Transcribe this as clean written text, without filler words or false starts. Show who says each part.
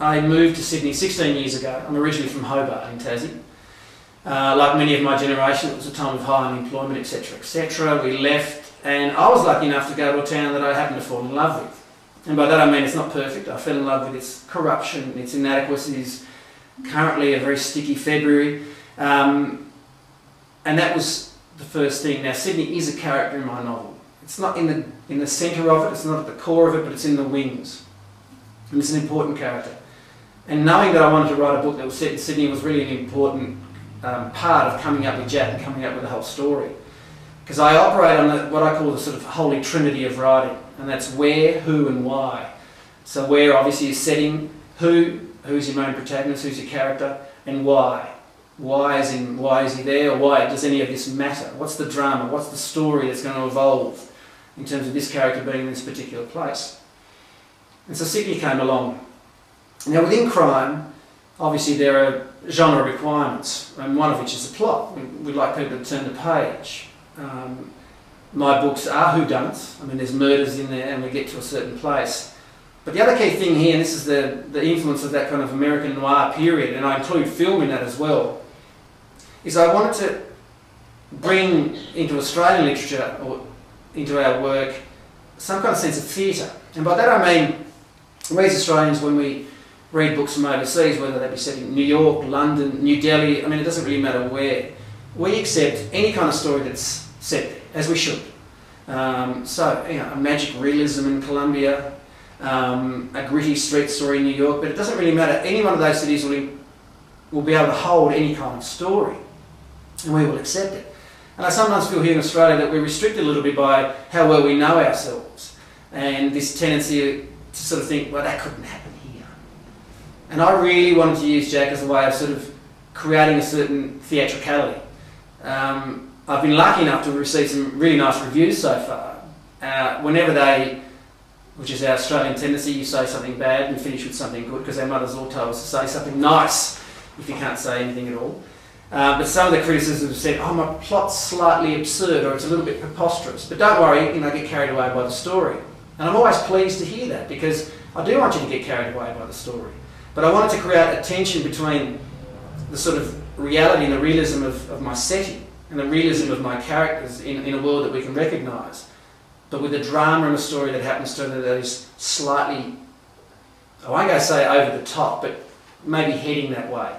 Speaker 1: I moved to Sydney 16 years ago. I'm originally from Hobart in Tassie. Like many of my generation, it was a time of high unemployment, etc., etc. We left, and I was lucky enough to go to a town that I happened to fall in love with. And by that I mean it's not perfect. I fell in love with its corruption, its inadequacies, currently a very sticky February. And that was the first thing. Now, Sydney is a character in my novel. It's not in the centre of it, it's not at the core of it, but it's in the wings. And it's an important character. And knowing that I wanted to write a book that was set in Sydney was really an important part of coming up with Jack and coming up with the whole story. Because I operate on what I call the sort of holy trinity of writing, and that's where, who and why. So where obviously is setting, who's your main protagonist, who's your character, and why. Why is he there, or why does any of this matter? What's the drama, what's the story that's going to evolve in terms of this character being in this particular place? And so Sydney came along. Now within crime, obviously there are genre requirements, and one of which is the plot. We'd like people to turn the page. My books are whodunits. I mean, there's murders in there and we get to a certain place. But the other key thing here, and this is the influence of that kind of American noir period, and I include film in that as well, is I wanted to bring into Australian literature, or into our work, some kind of sense of theatre. And by that I mean, we as Australians, when we read books from overseas, whether they be set in New York, London, New Delhi, I mean, it doesn't really matter where, we accept any kind of story that's set there, as we should. So, you know, a magic realism in Colombia, a gritty street story in New York, but it doesn't really matter. Any one of those cities will be able to hold any kind of story, and we will accept it. And I sometimes feel here in Australia that we're restricted a little bit by how well we know ourselves, and this tendency to sort of think, well, that couldn't happen here. And I really wanted to use Jack as a way of sort of creating a certain theatricality. I've been lucky enough to receive some really nice reviews so far. Whenever they, which is our Australian tendency, you say something bad and finish with something good, because our mothers all told us to say something nice if you can't say anything at all. But some of the criticisms have said, oh, my plot's slightly absurd, or it's a little bit preposterous. But don't worry, you know, get carried away by the story. And I'm always pleased to hear that, because I do want you to get carried away by the story. But I wanted to create a tension between the sort of reality and the realism of my setting, and the realism of my characters in a world that we can recognise, but with a drama and a story that happens to that is slightly, I won't go say over the top, but maybe heading that way.